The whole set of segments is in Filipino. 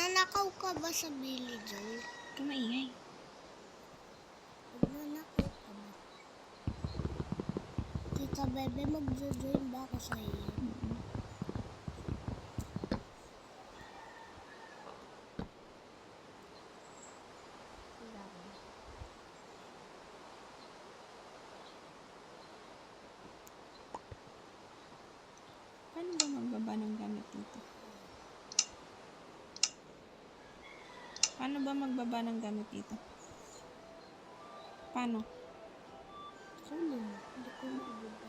Magnanakaw ka ba sa Billy Joel? Ito maingay. Magnanakaw ka ba? Tita Bebe, magjo-join ba ako sa iyo? Paano ba magbaba ng gamit dito? Paano ba magbaba ng gamit dito? Paano? Saan yun? Hindi ko magbaba.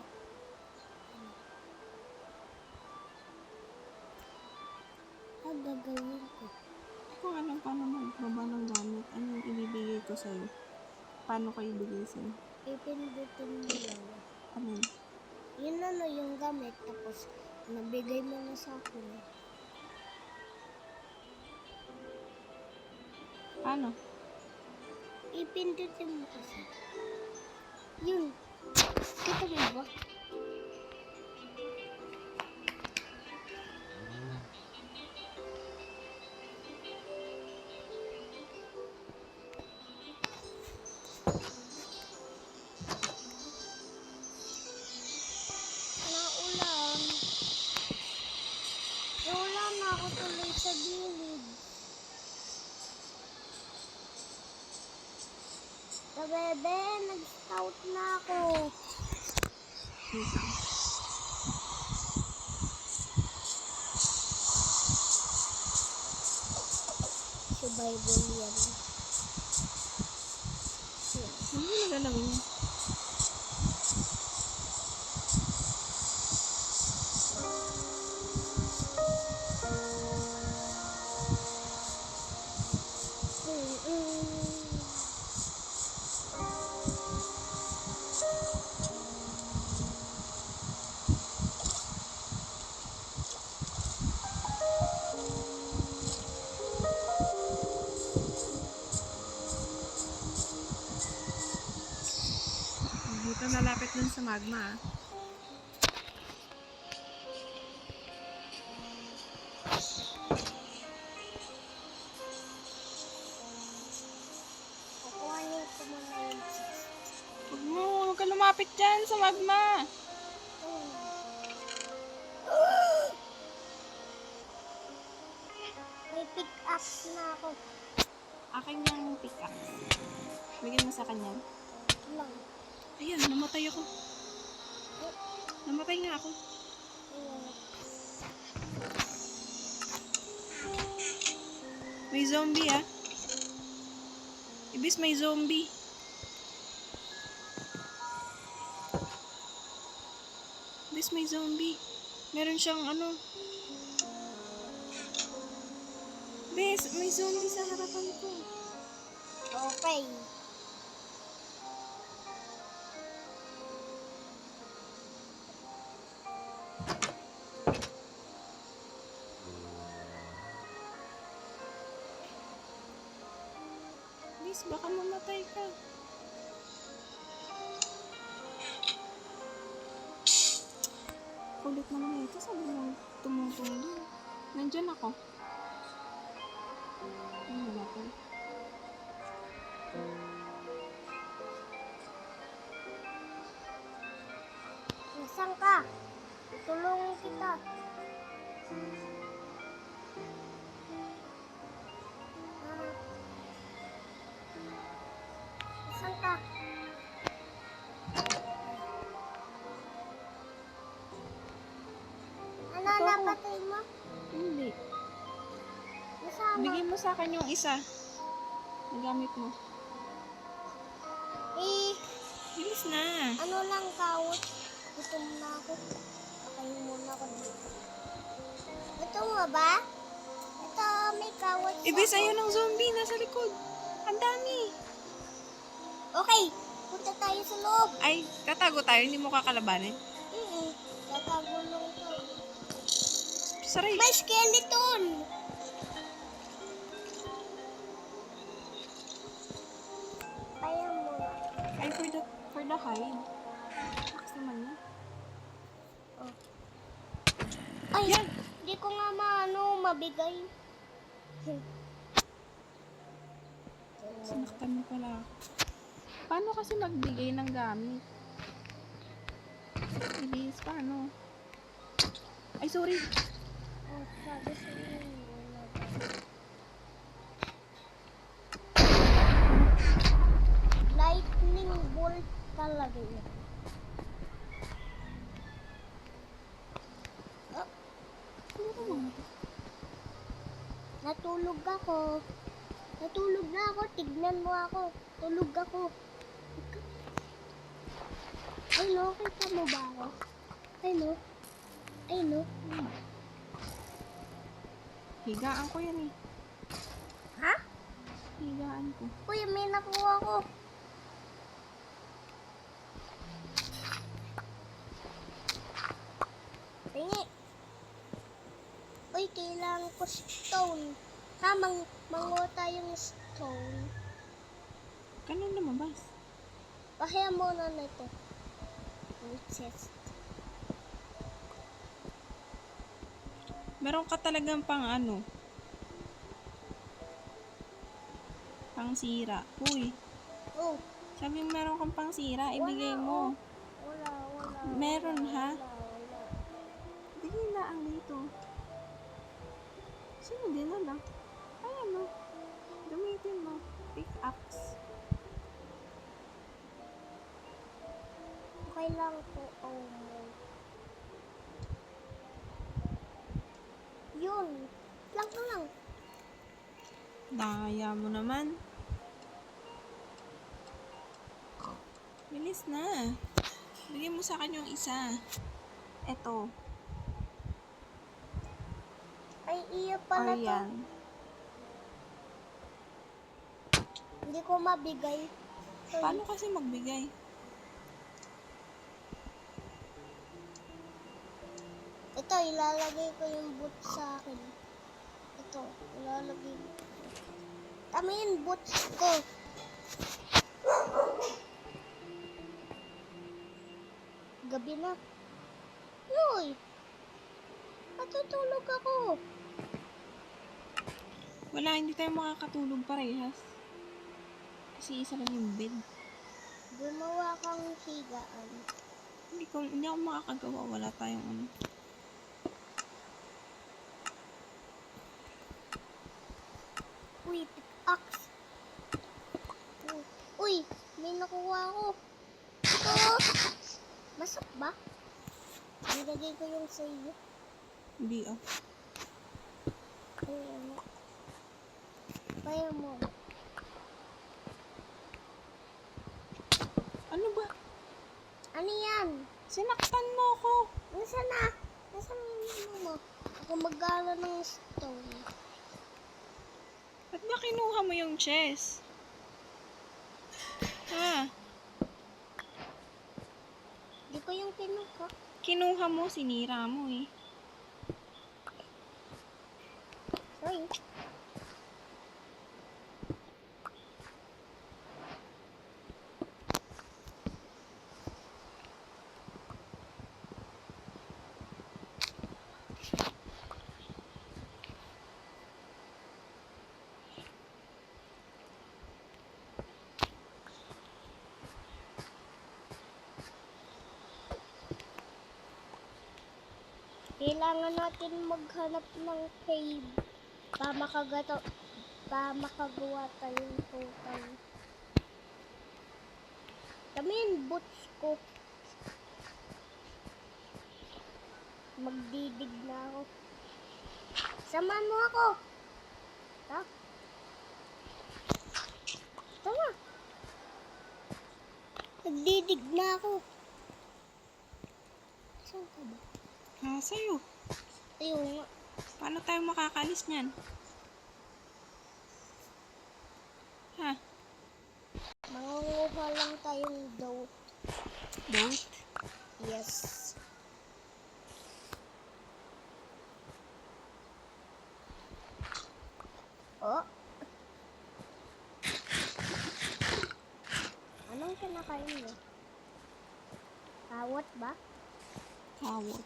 Gagawin ko. Hindi ko alam paano magbaba ng gamit. Ano yung ibibigay ko sa'yo? Paano ko ibigay sa'yo? Ipindutin mo lang. Ano yun? Yun ano yung gamit. Tapos, nabigay mo na sa akin. Paano? Ipindutin mo kasi. Yun. Kita mo ba? Naulan. Naulan na ako tuloy sa gilid. Sa bebe, nag-scout na ako. Survival yan. Ano yung nagalawin niya? Dito nalapit dun sa magma. Kukuhanin ko muna yung Huwag ka lumapit dyan sa magma. May pick-up na ako. Akin yung pickaxe. Bigyan mo sa kanya. Lang. Ayan, namatay ako. Namatay nga ako. May zombie ah. Ibis may zombie. Ibis may zombie. Meron siyang ano. Ibis, may zombie sa harapan ko. Okay. Ibis, baka mamatay ka. Kulit naman ito. Sabi mo tumutong doon. Nandyan ako. Ano namatay? Nasaan ka? Tulungan kita. Nasaan ka? Ano, Ito ako. napatay mo? Hindi. Nasama? Bigyan mo sa akin yung isa. Nagamit mo. Eh, Bilis na. ano lang kawot. Gutom na ako. Pakain muna ako dito. Gutom mo ba? Ito, may kawot sa Ibis, ako. ayun ang zombie. Nasa likod. Ang dami. Okay, punta tayo sa loob. Ay, tatago tayo. Hindi mo kakalabanin. Tatago lang ito. Saray. May skeleton! Kaya mo. Ay, for the hide. Lakas naman yan. Ay, Yan. hindi ko nga maano, mabigay. Sinaktan mo pala ako. Paano kasi magbigay ng gamit? Bilis, paano? Ay, sorry. Oh, sabi sa inyo, wala ba? Lightning bolt talaga yun. Oh, Ano mo na to? natulog ako. Natulog na ako. Tignan mo ako. Tulog ako. Ay no, kita mo ba ako? Ay no. Ay no. Higaan ko yan eh. Ha? Higaan ko. Uy, may nakuha ko. Tingi. Uy, kailangan ko stone. Ha, manguha tayong stone. Ganun lumabas. Pahiya muna na ito. Ang chest. Meron ka talagang pang ano? Pang sira. Uy, Oh, sabi mo meron kang pang sira, ibigay wala, mo. wala. Meron, wala, ha? Wala. Bigay na ang dito. Sino dinala? Ayan mo. Gamitin mo. Pickaxe. Okay lang po. Oh, my. Yun. Lang. Daya mo naman. Bilis na. Bigay mo sa akin yung isa. Eto. Ay, iya Or pala to. yan. Hindi ko mabigay. Uy, Paano kasi magbigay? ito, ilalagay ko yung boot sa akin. Ito, ilalagay ko. Tama yung boots ko. Gabi na. Uy! Matutulog ako. Wala, hindi tayo makakatulog parehas. Kasi isa lang yung bed. Gumawa kang higaan. Hindi ako makakagawa. Wala tayong ano. Uy, pickaxe. Uy, may nakuha ako. Ito. Masak ba? Nilagay ko yung sa iyo. Hindi ah. Kaya mo. Kaya mo. Ano ba? Ano yan? Sinaktan mo ako. Nasaan na? Nasaan yung ano mo? Ako mag-gala ng stone. Ba't ba kinuha mo yung chest? Ha? Di ko yung kinuha. Kinuha mo, sinira mo eh. Sorry. Kailangan natin maghanap ng cave para makagawa tayong total. Kami yung boots ko. Magdidig na ako. Samahan mo ako. Ha? Tama. Magdidig na ako. Saan ka ba? Ha, sa'yo. Ayun nga. Paano tayo makakalis niyan? Ha? Mangunguha lang tayong dough. Boat? Yes. Oh. Anong kinakain mo? Kawat ba? Kawot.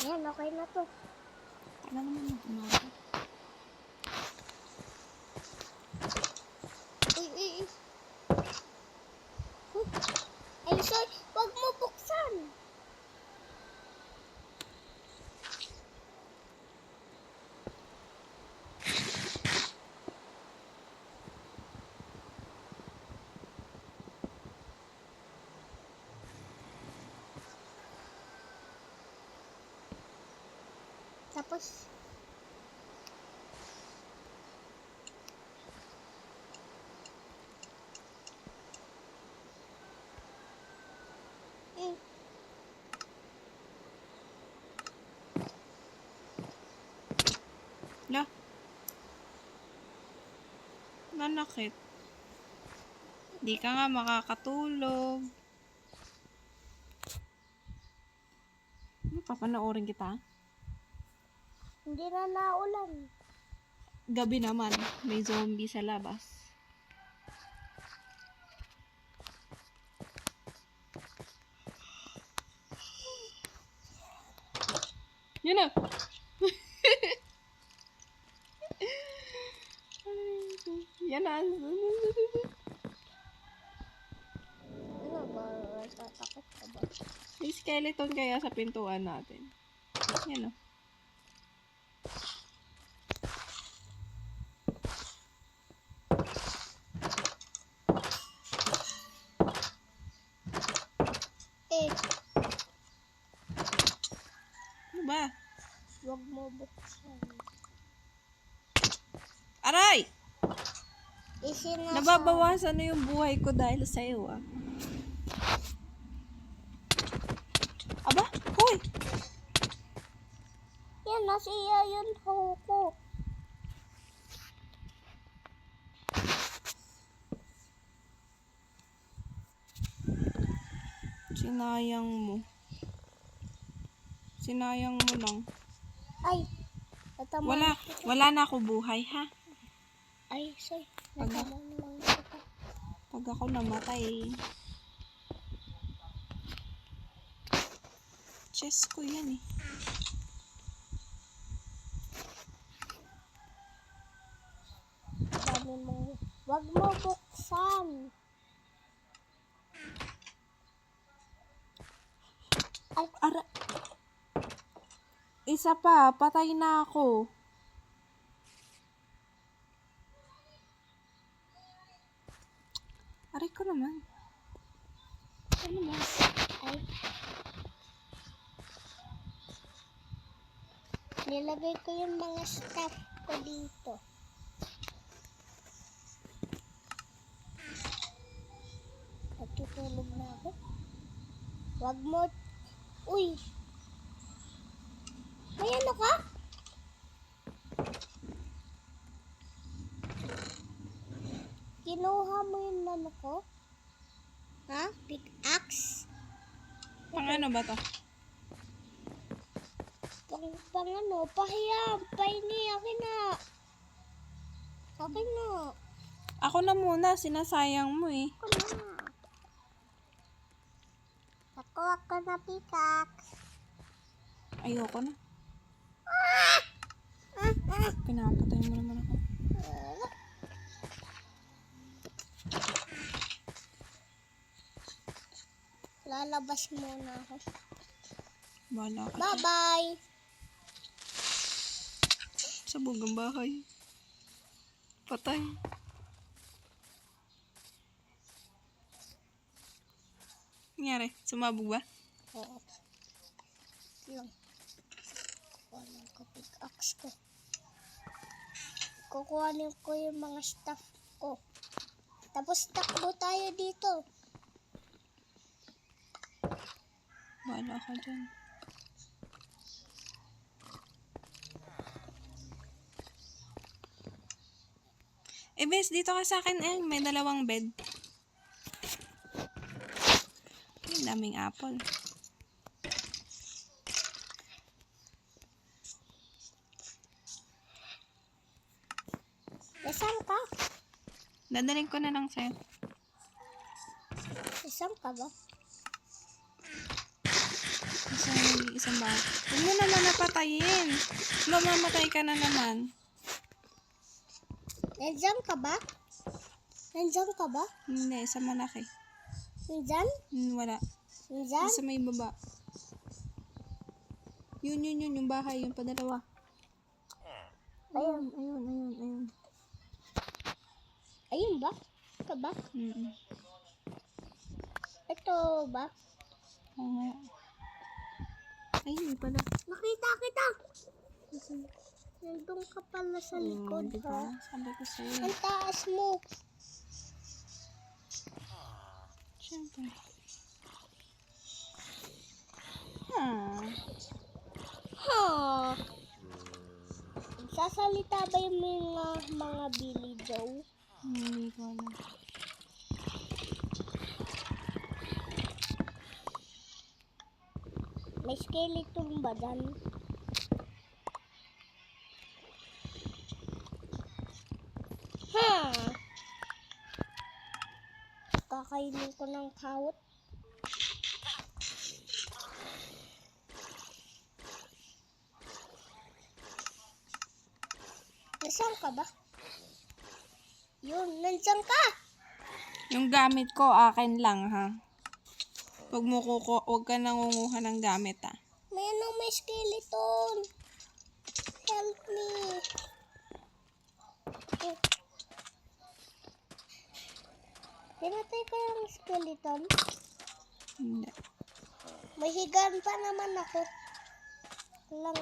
Yan, okay na to. Tagal naman yung umaga. Uy, uy, uy. Huh? Ay, sorry. Huwag mo buksan. Tapos, eh, La. Nanakit. Di ka nga makakatulog. Ano, papanoorin kita? hindi na naulan. Gabi naman, may zombie sa labas. Yun na! Yan na. Ano ba? Tatakot ka ba? May skeleton kaya sa pintuan natin. Yan o. Eh, Ano ba? huwag mo buksan. Aray! Isinasa. Nababawasan na yung buhay ko dahil sa'yo ah. Aba? Hoy! Yan, nasiya yun ko. Sinayang mo. Sinayang mo lang. Ay, natama. Wala na ako buhay ha. Ay, sorry. Pag- Natama na lang kita. Pag ako namatay. Chest ko yan eh. Dami mong... Huwag mo buksan. Ay, Ara. Isa pa, patay na ako. Aray ko naman. Ano ba? ay. Nilagay ko yung mga stuff ko dito. Natutulog na ako. Huwag mo... Uy! May ano ka? Kinuha mo yung ano ko? Ha? Pickaxe? Pang ano ba to? Pang ano? Pahiyam! Pahingi! Akin na! Akin na! Ako na muna, sinasayang mo eh. Ako na! Ako na pickaxe! Ayoko na. Pinapatay mo naman ako. Lalabas muna ako. Bahala ka. Bye-bye! Sa bugang bahay. Patay. Nangyari? Sumabog ba? Oo. Lang. Kukuhanin ko pickaxe ko. Kukuhanin ko yung mga stuff ko. Tapos takbo tayo dito. Bahala ka dyan. Eh, bes, dito ka sa akin eh. May 2 bed. Ang daming apple. Isang ka? Dadaling ko na lang sa'yo. Isang ka ba? Isang bahay. Huwag mo naman napatayin. Mamamatay ka na naman. Nandiyan ka ba? Nandiyan ka ba? Hindi, sa malaki. Nandiyan? Wala. Nandiyan? Sa may baba. Yun, yung bahay, yung padalawa. Ayun. Ayun. Ayun ba? Ito ba? Ito ba? Oo nga. Ayun, pala. Nakita kita! Nandun ka pala sa likod, diba? ha? Sabi ko sa'yo. Ang taas mo. Siyempre. Ha? Sasalita ba yung mga Billy Joe? Hindi ko alam. May skeleton ba dyan? Ha? Kakainin ko ng kawot. Nasaan ka ba? Yun, nandiyan ka! Yung gamit ko, akin lang, ha? Huwag ka nangunguha ng gamit, ha? May skeleton. Help me. Pinatay ko yung skeleton. Hindi. May higaan pa naman ako. Lang.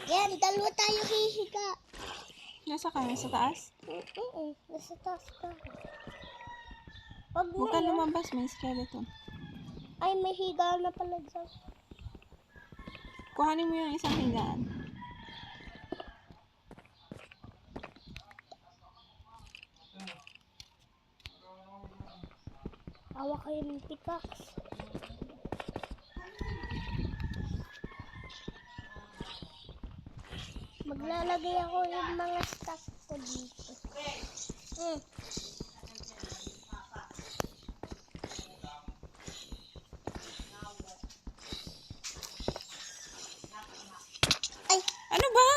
Yan, dalawa tayo hihiga. Nasa ka? Nasa taas? Nasa taas ka. Wag Huwag na ka yan. lumabas, may skeleton. Ay, may higaan na pala dyan. Kuhanin mo yung isang higaan. Hawak kayo ng pickaxe. Maglalagay ako yung mga stuff ko dito. Ay, Ano ba?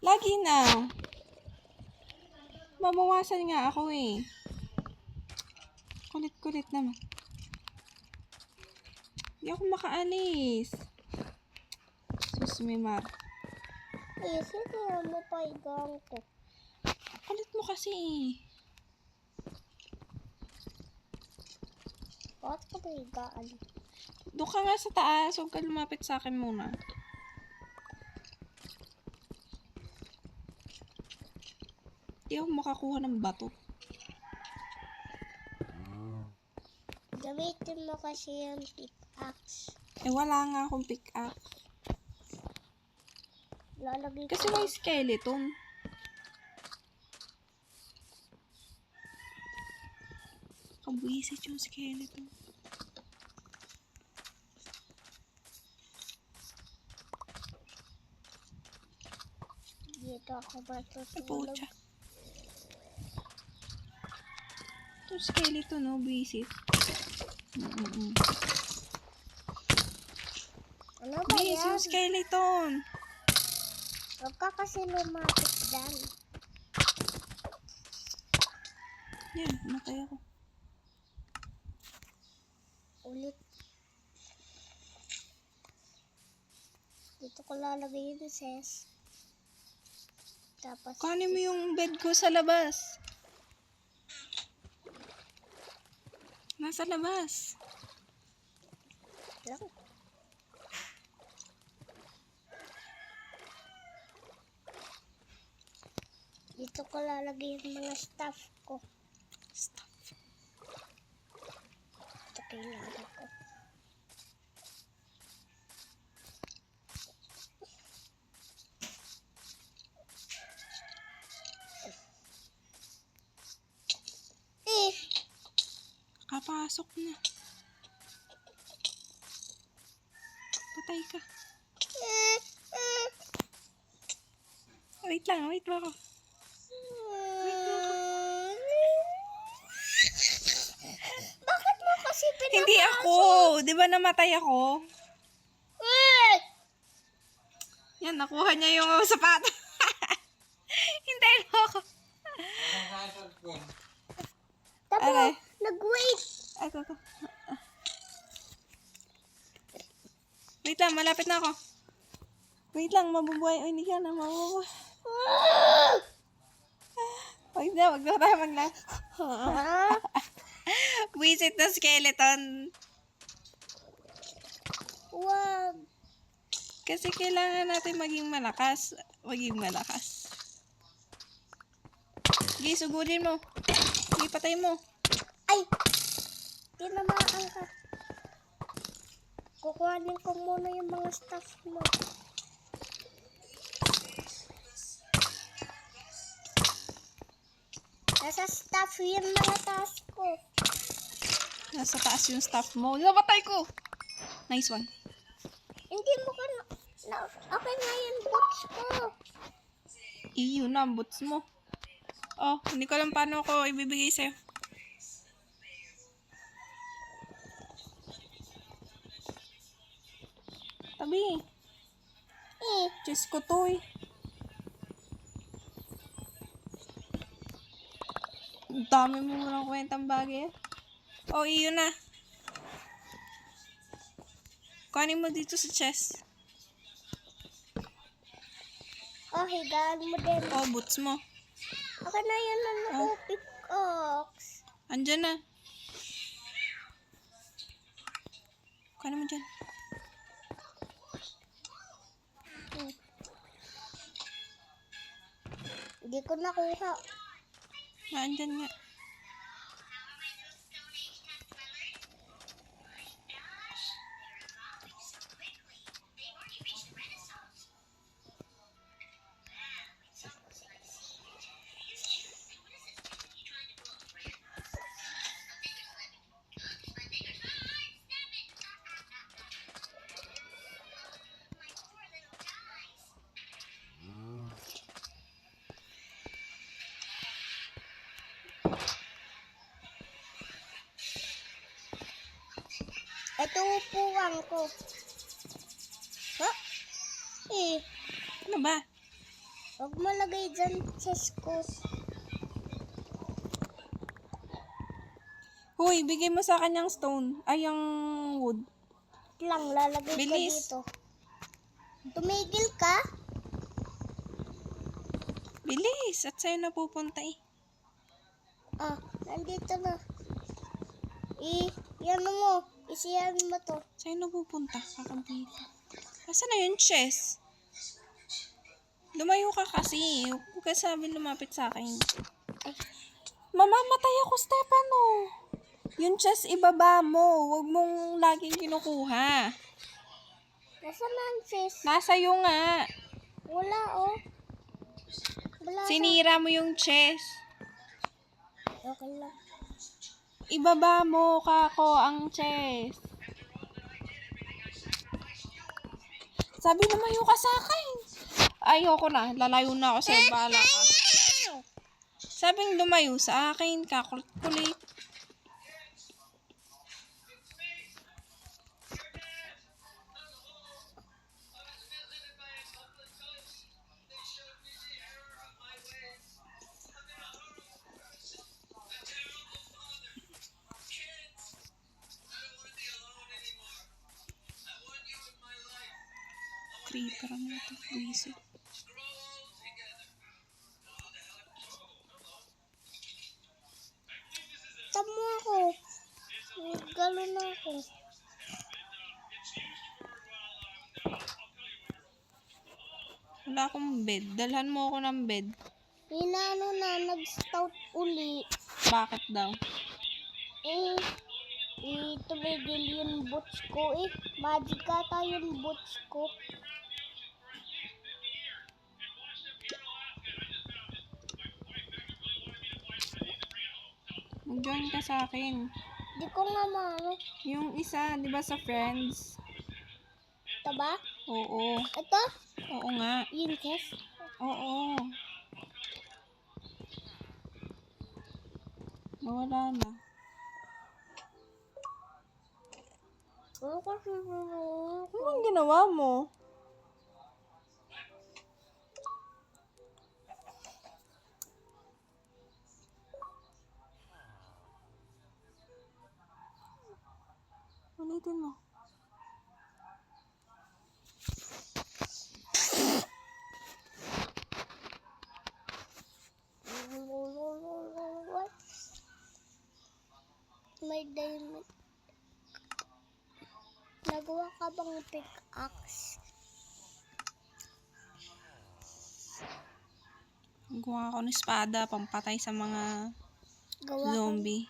Lagi na. Mabawasan nga ako eh. Kulit-kulit naman. Hindi ako makaalis. Sus, may mar. ay, sino mo pa higaan ko? Kulit mo kasi eh. Bakit ka ba higaan? Doon ka nga sa taas. Huwag ka lumapit sa akin muna. Hindi ako makakuha ng bato. Gamitin mo kasi yung pickaxe. Eh, wala nga akong pickaxe. Lalagay ko. Kasi may skeleton. Kabwisit yung skeleton. Dito ako Ay, matutulog. pucha. Itong skeleton, no? Visit. Ano ba Yes, yan? yung skeleton. Huwag ka kasi lumapit dyan. Yan, matay ako. Ulit. Dito ko lalagay yung ses. Tapos, Kuhanin mo yung bed ko sa labas. Nasa labas. lang. Dito ko lalagay yung mga stuff ko. Stop. Ito kailangan ko. Kapasok na. Patay ka. Wait lang ako. ako. Di ba namatay ako? Yan, nakuha niya yung sapato. Hintayin mo ako. Tabo, Aray. nag-wait. Ay, ito. Wait lang, malapit na ako. Wait lang, mabubuhay. Uy, hindi ka na mabubuhay. Wag na tayo magla. Visit na skeleton. Wag. Kasi kailangan natin maging malakas. Maging malakas. Sige, sugudin mo. Sige, patay mo. Ay! Tinamaan ka. Kukuhanin ko muna yung mga stuff mo. Nasa stuff yung mga task ko. Nasa taas yung stuff mo. Napatay ko! Nice one. Hindi mo ka okay nga yung boots ko. Iyo na ang boots mo. Oh, hindi ko alam paano ko ibibigay sa'yo. Tabi. Diyos ko to eh. Ang dami mo lang kwentang bagay. Oh, iyo na. Kuhanin mo dito sa chest. Oh, higaan mo din. Oh, boots mo. Okay na yun ano, pickaxe. Andyan na. Kuhanin mo dyan. Hindi ko nakuha. Andyan nga. Ito upuan ko. Ha? Ano ba? Huwag mo lagay dyan chest ko. Huy, bigay mo sa akin yung stone. Ay, yung wood. Lang, lalagay Bilis. ko dito. Tumigil ka? Bilis. At sa'yo na pupunta eh. Ah, nandito na. Yan mo. Isiyan mo to. Sa'yo na pupunta. Kakabita. Asa na yung chest? Lumayo ka kasi. Huwag ka sabi lumapit sa akin. Ay, Mamamatay ako, Stefano. Yung chest ibaba mo. Huwag mong laging kinukuha. nasaan na ang chest? Nasa iyo nga. Wala, oh. Wala. Sinira mo yung chest. Okay lang. Ibaba mo, kako, ang chest. Sabi lumayo ka sa akin. Ayoko na. Lalayo na ako sa'yo. Bahala ka. Sabing lumayo sa akin. Kakulit. Creeper ang ito. Buisit. Tamo ako. Galo na ako. Wala akong bed. Dalhan mo ako ng bed. Hinano na, nag-stout uli. Bakit daw? Tumigil yung boots ko eh. Magic ata yung boots ko. Mag-join ka sa akin. Di ko nga maano. Yung isa, di ba sa Friends? Ito ba? Oo. Ito? Oo nga. Yung chest? Oo. Nawala na. Ano kasi Ano bang ginawa mo? Ulitin mo. may diamond. Nagawa ka bang pickaxe? Gawa ako ng espada, pampatay sa mga Gawa ka. zombie.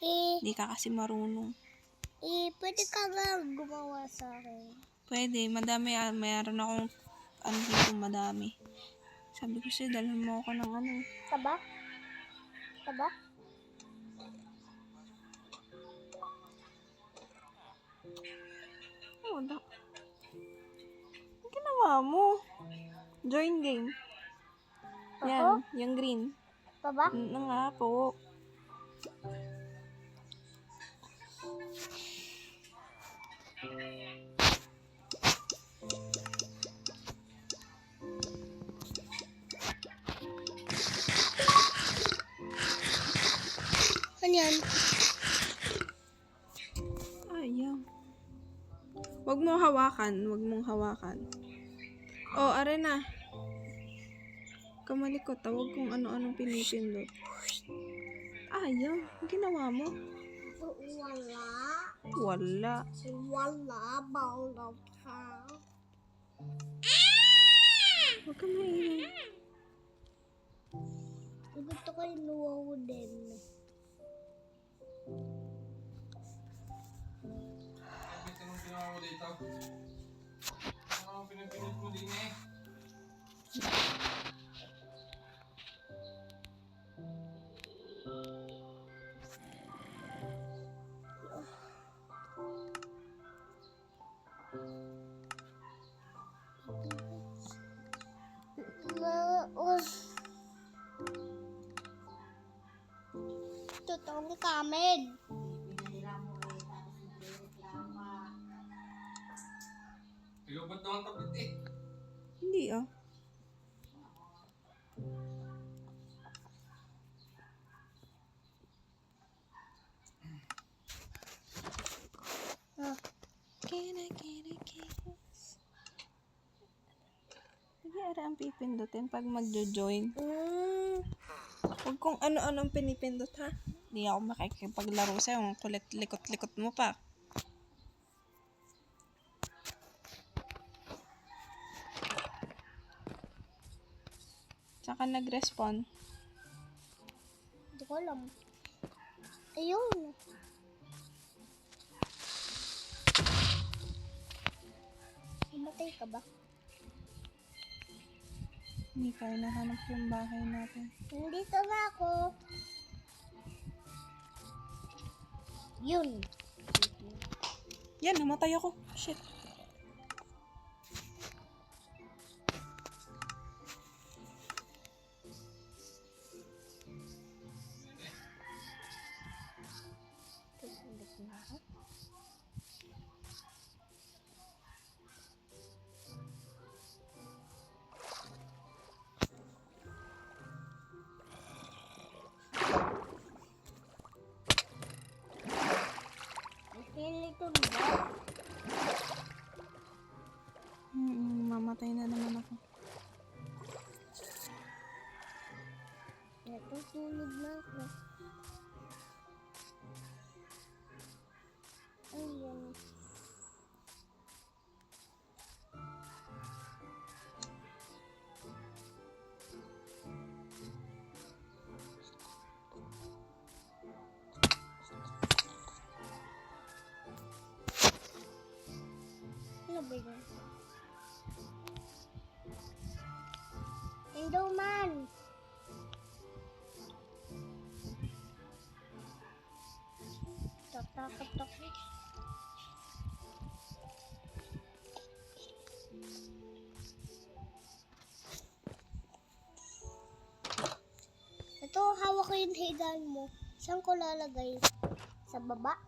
Eh, Hindi ka kasi marunong. pwede ka ba gumawa sa akin? Pwede, madami. Mayroon akong ano dito, madami. Sabi ko sa'yo, dalhin mo ako ng ano. Taba? Taba? Wala. Ang ginawa mo? Join game. Yan, yung green. Taba? Na nga po. Ano yan? Ayaw. Wag mo hawakan. Wag mong hawakan. Oh, are na. Kamalikot. Tawag kung ano-anong pinipindot. Ayaw. Ang ginawa mo? Wala. Wala. Wala. Bawal ka. Huwag ka maingay. Gusto ko yung luwaw din. Anong ginawa mo dito? Ano pinipinit mo din eh? Totoo ni Kamed. Ikaw ba't naman tapit eh? Hindi ah. Can I get a kiss? Hindi ara ang pipindutin pag magjo-join. Huwag kung ano-anong pinipindot ha. Hindi ako makikipaglaro sa'yo. Ang kulit likot-likot mo pa. Tsaka nag-respond. Hindi ko alam. Ayun. Namatay ka ba? Hindi pa nahanap yung bahay natin. Nandito na ako. Yun. Yan, namatay ako. Shit. Pili ko ba? Mamatay na naman ako. Natutulog na ako. Ayan. Ano ba yun? Endoman! Tatakot ako. Ito, hawak ko yung higaan mo. Saan ko lalagay? Sa baba?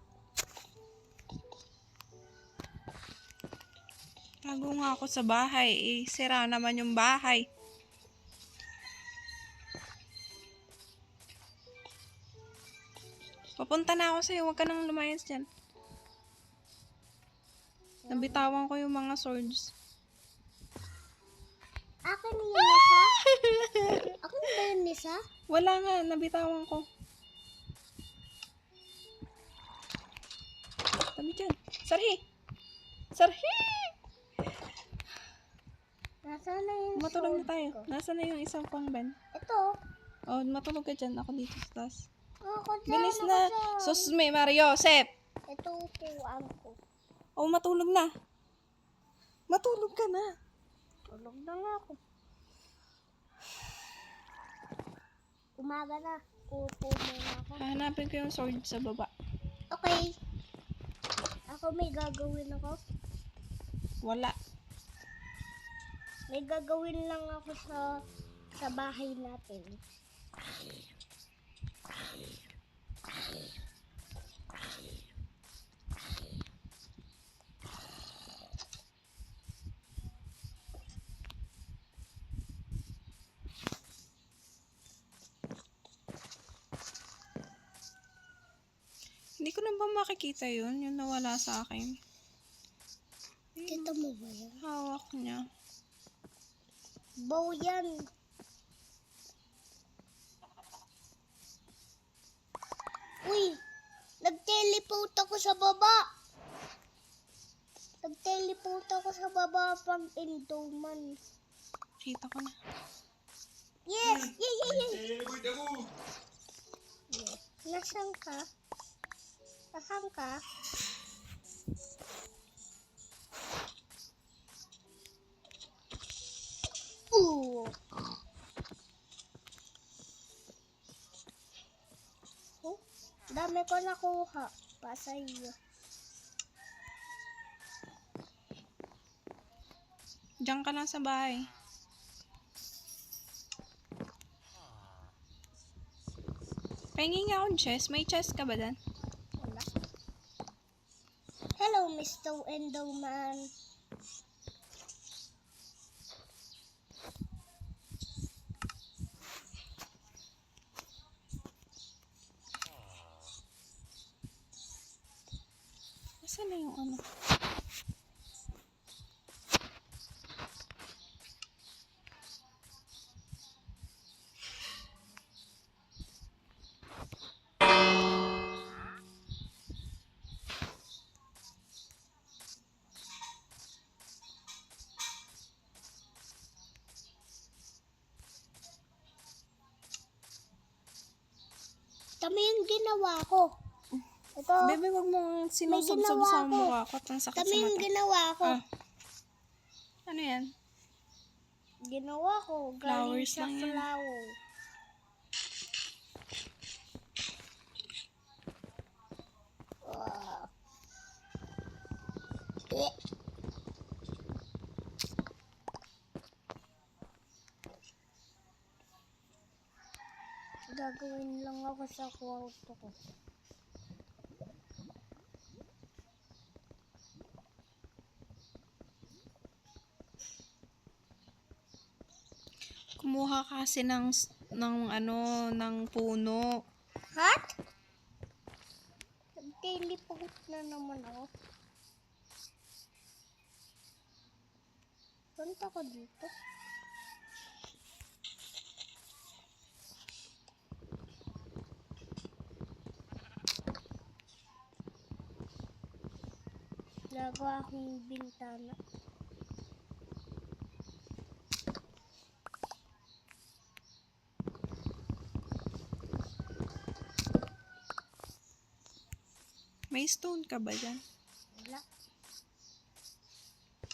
Tago nga ako sa bahay. Eh, sira naman yung bahay. Papunta na ako sa'yo. Huwag ka nang lumayas dyan. Nabitawan ko yung mga swords. Akin yung isa? Akin ba yung isa? Wala nga. Nabitawan ko. Tabi dyan. Sarhi! Sarhi! Nasaan na yung Matulog na sword tayo. ko? Nasaan na yung isang pang Ben? Ito. Oh, matulog ka dyan. Ako dito sa taas. Ako dyan. Bilis ako na. dyan. Sus, may Mario. Sep! Ito upuan ko. Oh, matulog na. Matulog ka na. Tulog na nga ako. Umaga na. Upo muna ako. Hahanapin ko yung sword sa baba. Okay. Ako may gagawin ako. Wala. May gagawin lang ako sa bahay natin. Hindi ko na ba makikita yun? Yung nawala sa akin. Kita mo ba yan? Hawak niya. Bow yan. Uy! Nag-teleport ako sa baba. Nag-teleport ako sa baba pang Enderman. Kita ko na. Yes! Yay! Yay! Yay! Teleport ako! Nasaan ka? Nasaan ka? Ooh! Oh, dami ko nakuha. Pa sa iyo. Diyan ka lang sa bahay. Pahingin nga akong chest. May chest ka ba dan? Wala. Hello, Mr. Enderman. Nasaan na yung ano? Tama yung ginawa ko. Ito, Bebe, wag mong sinusubsob ginawa sa ako. mukha ko at ang sakit tama sa yung mata. ginawa ko. Ah. Ano yan? Ginawa ko. Galing Flowers sa lang yan. flower. Wow. Eh. Gagawin lang ako sa kwarto ko. Kumuha ka kasi ng puno. What? Nag-teleport na naman ako. Punta ko dito. Gagawa akong bintana. May stone ka ba dyan? Wala.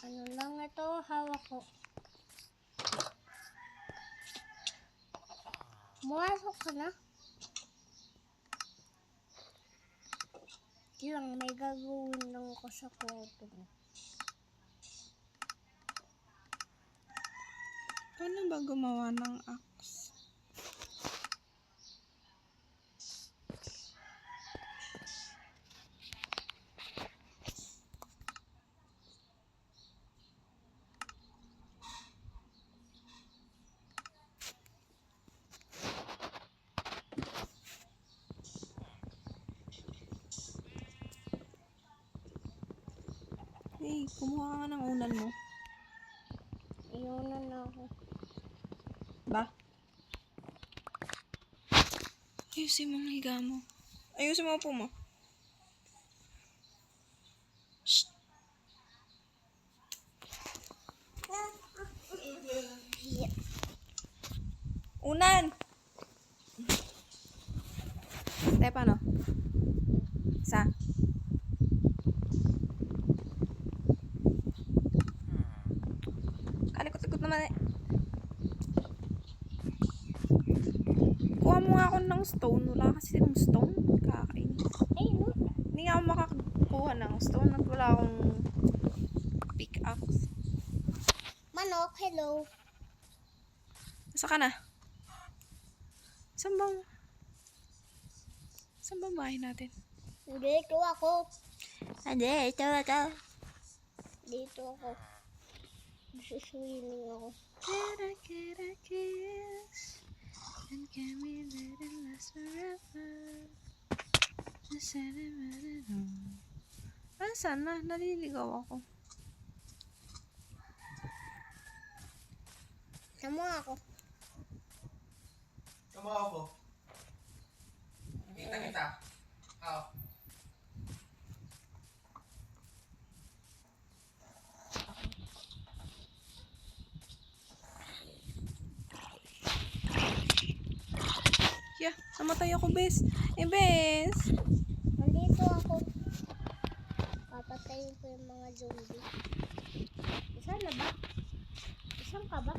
Ano lang ito, hawak ko. Muwasok ka na. Lang, may gagawin lang ako sa kwarto mo. Paano ba gumawa ng axe? Kumuha ka nga ng unan mo. Ayun na ako. Ba? Ayusin mo ang higa mo. Ayusin mo po mo. Shh. Unan! Stefano. Isa. Kalikot-likot naman eh. Kuha mo nga ako ng stone. Wala kasi ng stone. Kakain. Ay, no. Hindi nga ako makakuha ng stone. Wala akong pickaxe. Manok, hello. Nasa ka na? Saan bang bahay natin? Dito ako. Ade, ito. Dito ako. Swimming ako. Can I get a kiss? And can we let it last forever? Just set it right on. Ah, sana? Naliligaw ako. Tama ako. Tama ako. Kita. Oo. Yeah, namatay ako, bes. Bes. Nandito ako. Papatayin ko yung mga zombie. Isa na ba? Isang ka ba?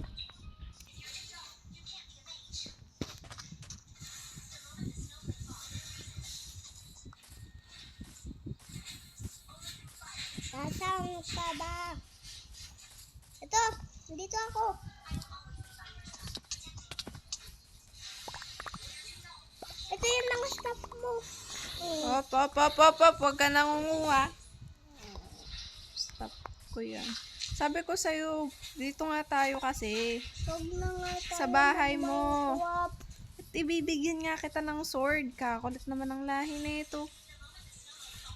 Nasaan ka ba? Ito! Nandito ako! Ito yung mga stuff mo. Op. Huwag ka nangunguha. Stop ko yan. Sabi ko sa'yo, dito nga tayo kasi. Huwag na nga tayo Sa bahay mo. mag-swap. At ibibigyan nga kita ng sword. Kakulit naman ang lahi na ito.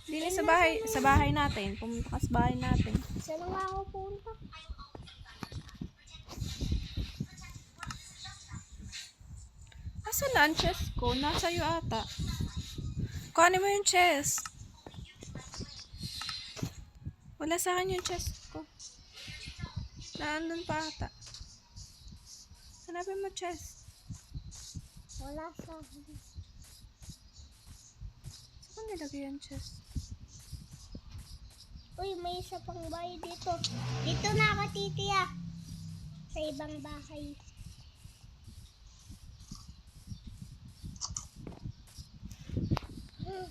Dili sa bahay natin. Pumunta ka sa bahay natin. Saan na nga ako punta? Asa na ang chest ko? Nasa iyo ata. Kuhanin mo yung chest. Wala sa akin yung chest ko. Naandun pa ata. Hanapin mo chest. Wala sa akin. Saan nilagay yung chest? Uy, may isa pang bahay dito. Dito na ako titiya. Sa ibang bahay.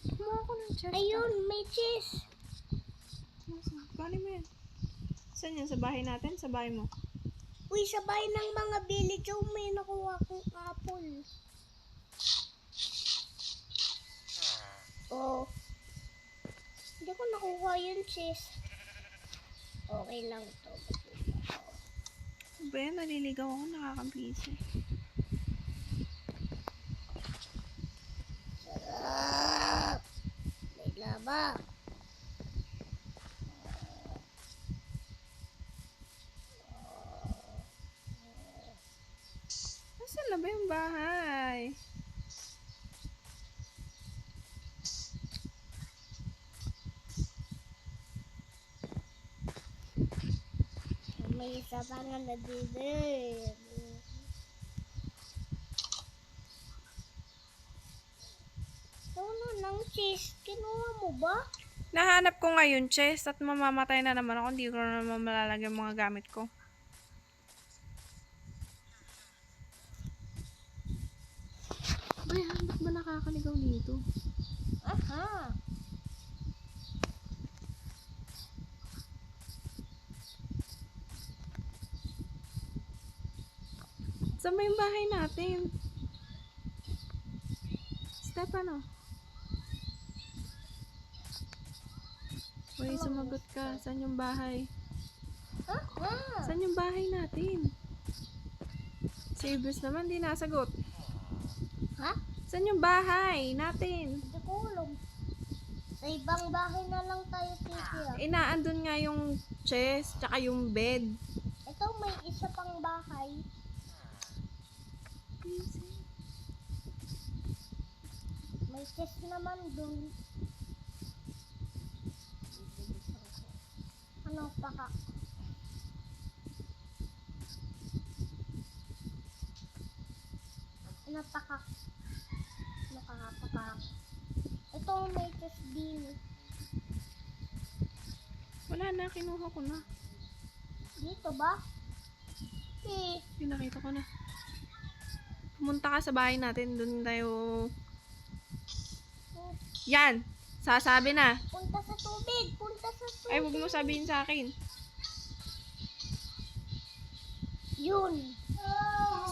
Kumuha ko ng chest. Ayun, may cheese. Kuhanin mo yan. Saan yan? Sa bahay natin? Sa bahay mo? Uy, sa bahay ng mga villager, may nakuha kong apple. Oh. Hindi ko nakuha yung cheese. Okay lang to. Ba yan? Naliligaw ako. Nakakabisi. Sarap! May laba. Nasaan na ba yung bahay? May isa pa nga na dito. Ano ng cheese? Kinuha mo ba? Nahanap ko ngayon chest at mamamatay na naman ako. Hindi ko na naman malalagyan yung mga gamit ko. Bayan, ba't ba nakakaligaw dito? Aha! Saan ba yung bahay natin? Stefano. Uy, sumagot ka. Saan yung bahay? Aha! Saan yung bahay natin? Si Ibis naman di nasagot. Ha? Saan yung bahay natin? Hindi ko alam. Sa ibang bahay na lang tayo titira. Inaandun nga yung chest, tsaka yung bed. Ito may isa pang bahay. May chest naman dun. Ano paka? Ano paka? Nakakapaka. Ito may chest din. Wala na, kinuha ko na. Dito ba? Eh, Pinakita ko na. Pumunta ka sa bahay natin, dun tayo... Yan! Sasabi na. punta sa tubig. Punta sa tubig. Ay, huwag mo sabihin sa akin. Yun.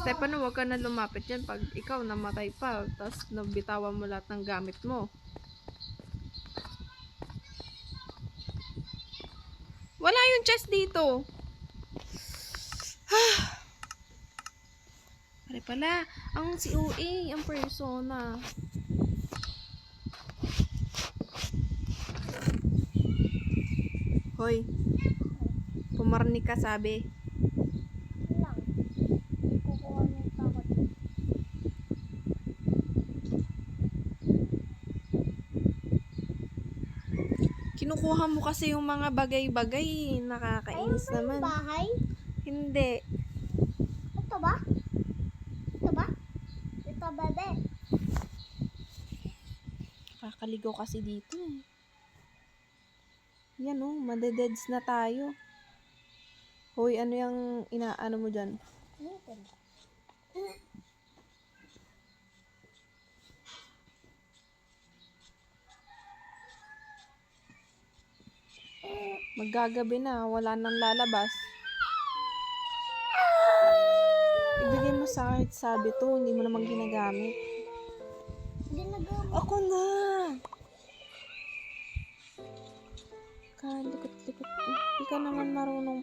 Stefano, huwag ka na lumapit yan pag ikaw namatay pa, tapos nabitawan mo lahat ng gamit mo. Wala yung chest dito. Pare pala, ang COA, ang persona. Hoy, pumarni ka sabi. Lang. Kukuha ng takot. Kinukuha mo kasi yung mga bagay-bagay. Nakakainis Ayun ba yung naman. bahay? Hindi. Ito ba? Ito ba? Ito ba, be? Kakaligaw kasi dito eh. Yan oh, madededs na tayo. Hoy, ano yung inaano mo dyan? Dito. Maggagabi na, wala nang lalabas. Ibigay mo sa kahit sabi to, hindi mo naman ginagamit. Hindi nagawa. Ako na! Kalikot-likot. Hindi ka naman marunong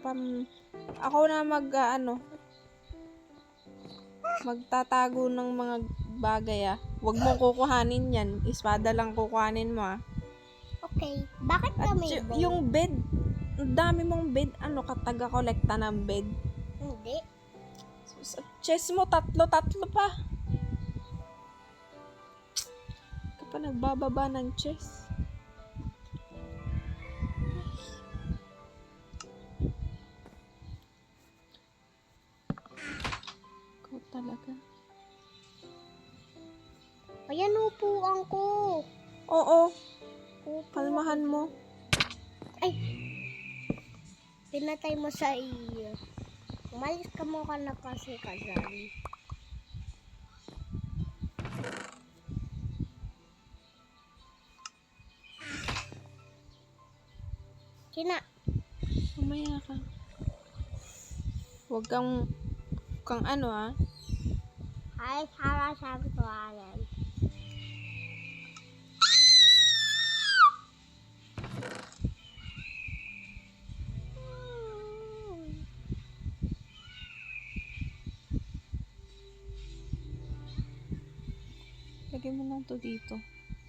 Ako na magtatago ng mga bagay ah. Huwag mo kukuhanin yan. Espada lang kukuhanin mo ah. Okay. Bakit At kami yung bed, ang dami mong bed, ano ka taga-kolekta ng bed? Hindi. Sa chest mo, tatlo pa. Ka pa nagbababa ng chest. Ikaw talaga. Ayan, upuan ko. Oo, Upo. kalmahan mo. Ay! Pinatay mo sa iyo. Umalis ka mo ka na kasi kasali. Kina. Mamaya ka. Huwag kang ano ah. Ay, para sabi ko alam. Lagay mo lang to dito.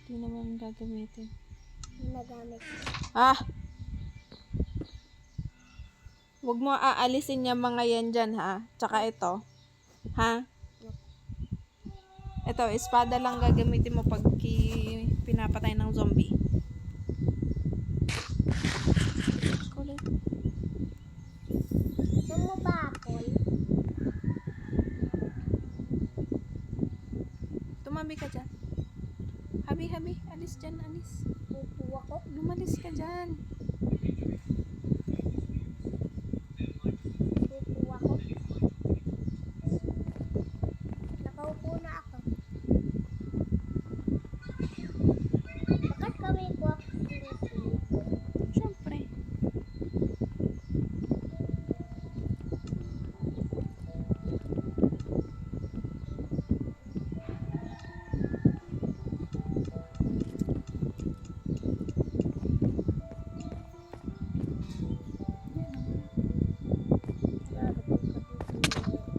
Hindi naman gagamitin. Nagamit. Ah! Huwag mo aalisin yung mga yan dyan, ha? Tsaka ito. Ha? Ito, espada lang gagamitin mo pag pinapatay ng zombie. Kulit. Gusto mo ba, Paul? Tumabi ka dyan. Habi, alis dyan, alis. Upo ako. Lumalis ka dyan. Upo ako. Nakaupo na ako. Bakit kami ko Siyempre.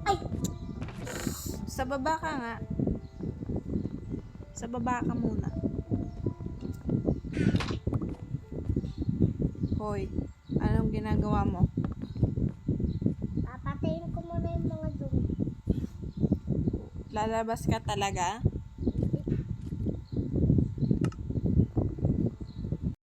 Ay! Sa baba ka nga. Sa baba ka muna. kahoy. Anong ginagawa mo? Papatayin ko muna yung mga dumi. Lalabas ka talaga?